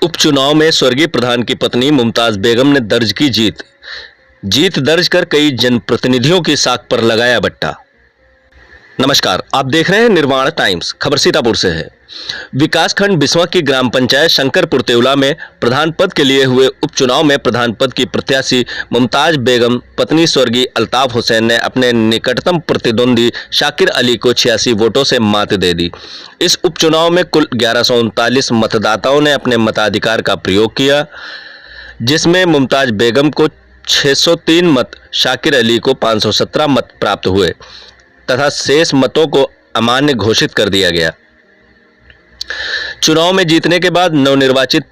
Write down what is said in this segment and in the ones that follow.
उपचुनाव में स्वर्गीय प्रधान की पत्नी मुमताज बेगम ने दर्ज की जीत दर्ज कर कई जनप्रतिनिधियों की साख पर लगाया बट्टा। नमस्कार, आप देख रहे हैं निर्माण टाइम्स। खबर सीतापुर से है। विकासखंड बिस्वा की ग्राम पंचायत शंकरपुर तेवला में प्रधान पद के लिए हुए उपचुनाव में प्रधान पद की प्रत्याशी मुमताज बेगम पत्नी स्वर्गीय अल्ताफ हुसैन ने अपने निकटतम प्रतिद्वंदी शाकिर अली को 86 वोटों से मात दे दी। इस उपचुनाव में कुल 1139 मतदाताओं ने अपने मताधिकार का प्रयोग किया, जिसमें मुमताज बेगम को 603 मत, शाकिर अली को 517 मत प्राप्त हुए तथा शेष मतों को अमान्य घोषित कर दिया गया। चुनाव में जीतने के बाद नवनिर्वाचित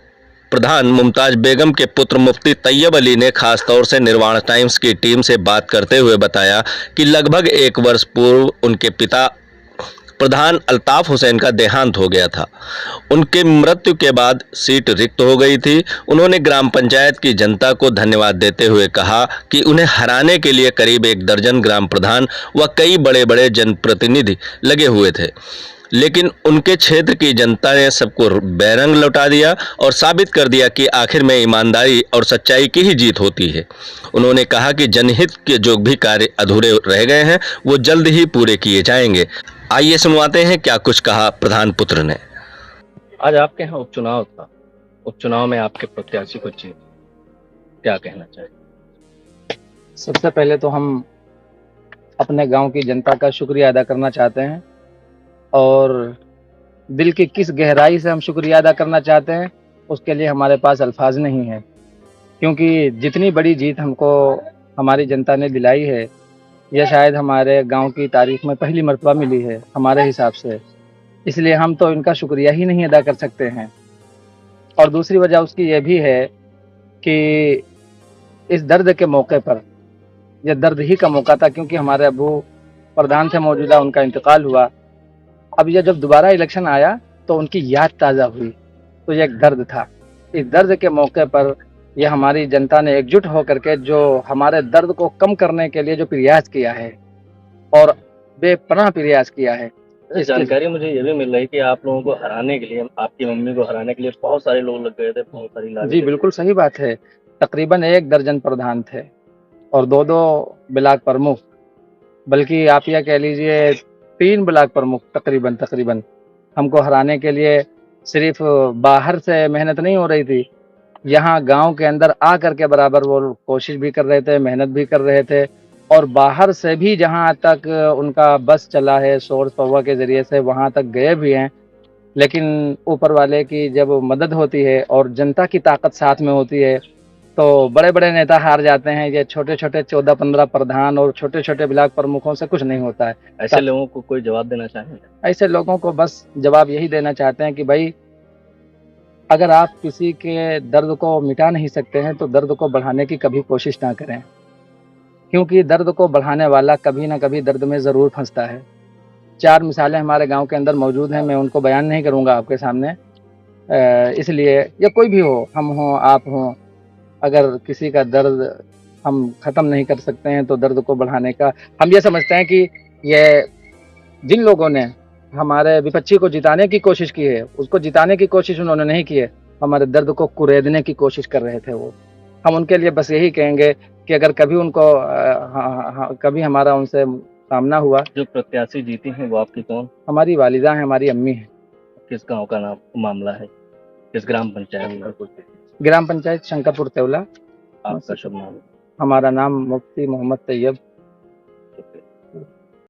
प्रधान मुमताज बेगम के पुत्र मुफ्ती तैयब अली ने खास तौर से निर्माण टाइम्स की टीम से बात करते हुए बताया कि लगभग 1 वर्ष पूर्व उनके पिता प्रधान अल्ताफ हुसैन का देहांत हो गया था। उनके मृत्यु के बाद सीट रिक्त हो गई थी। उन्होंने ग्राम पंचायत की जनता को धन्यवाद देते हुए कहा कि उन्हें हराने के लिए करीब 1 दर्जन ग्राम प्रधान व कई बड़े-बड़े जनप्रतिनिधि लगे हुए थे, लेकिन उनके क्षेत्र की जनता ने सबको बैरंग लौटा दिया और साबित कर दिया कि आखिर में ईमानदारी और सच्चाई की ही जीत होती है। उन्होंने कहा कि जनहित के जो भी कार्य अधूरे रह गए हैं वो जल्द ही पूरे किए जाएंगे। आइए सुनवाते हैं क्या कुछ कहा प्रधान पुत्र ने। आज आपके यहाँ उपचुनाव था। उपचुनाव में आपके प्रत्याशी को जीत, क्या कहना चाहिए? सबसे पहले तो हम अपने गांव की जनता का शुक्रिया अदा करना चाहते हैं और दिल की किस गहराई से हम शुक्रिया अदा करना चाहते हैं उसके लिए हमारे पास अल्फाज नहीं है, क्योंकि जितनी बड़ी जीत हमको हमारी जनता ने दिलाई है यह शायद हमारे गांव की तारीख में पहली मर्तबा मिली है हमारे हिसाब से। इसलिए हम तो इनका शुक्रिया ही नहीं अदा कर सकते हैं। और दूसरी वजह उसकी यह भी है कि इस दर्द के मौके पर, यह दर्द ही का मौका था क्योंकि हमारे अबू प्रधान थे मौजूदा, उनका इंतकाल हुआ। अब यह जब दोबारा इलेक्शन आया तो उनकी याद ताज़ा हुई, तो यह एक दर्द था। इस दर्द के मौके पर यह हमारी जनता ने एकजुट होकर के जो हमारे दर्द को कम करने के लिए जो प्रयास किया है और बेपनाह प्रयास किया है। इस जानकारी मुझे ये भी मिल रही है कि आप लोगों को हराने के लिए, आपकी मम्मी को हराने के लिए बहुत सारे लोग लग गए थे, बहुत सारी लागत। जी बिल्कुल सही बात है। तकरीबन 1 दर्जन प्रधान थे और 2-2 ब्लॉक प्रमुख, बल्कि आप यह कह लीजिए 3 ब्लॉक प्रमुख तकरीबन हमको हराने के लिए सिर्फ बाहर से मेहनत नहीं हो रही थी, यहाँ गांव के अंदर आ करके बराबर वो कोशिश भी कर रहे थे, मेहनत भी कर रहे थे और बाहर से भी जहाँ तक उनका बस चला है सोर्स पावर के ज़रिए से वहाँ तक गए भी हैं। लेकिन ऊपर वाले की जब मदद होती है और जनता की ताकत साथ में होती है तो बड़े-बड़े नेता हार जाते हैं। ये छोटे-छोटे 14-15 प्रधान और छोटे-छोटे ब्लॉक प्रमुखों से कुछ नहीं होता है। ऐसे लोगों को कोई जवाब देना चाहेंगे? ऐसे लोगों को बस जवाब यही देना चाहते हैं कि भाई, अगर आप किसी के दर्द को मिटा नहीं सकते हैं तो दर्द को बढ़ाने की कभी कोशिश ना करें, क्योंकि दर्द को बढ़ाने वाला कभी ना कभी दर्द में ज़रूर फंसता है। 4 मिसालें हमारे गांव के अंदर मौजूद हैं, मैं उनको बयान नहीं करूंगा आपके सामने। इसलिए या कोई भी हो, हम हों, आप हों, अगर किसी का दर्द हम ख़त्म नहीं कर सकते हैं तो दर्द को बढ़ाने का हम ये समझते हैं कि ये जिन लोगों ने हमारे विपक्षी को जिताने की कोशिश की है, उसको जिताने की कोशिश उन्होंने नहीं की है, हमारे दर्द को कुरेदने की कोशिश कर रहे थे वो। हम उनके लिए बस यही कहेंगे कि अगर कभी उनको कभी हमारा उनसे सामना हुआ। जो प्रत्याशी जीती हैं वो आपकी कौन? हमारी वालिदा हैं, हमारी अम्मी हैं। किस गांव का नाम मामला है? किस ग्राम पंचायत? ग्राम पंचायत शंकरपुर तेवला। आपका शुभ नाम? हमारा नाम मुफ्ती मोहम्मद तैयब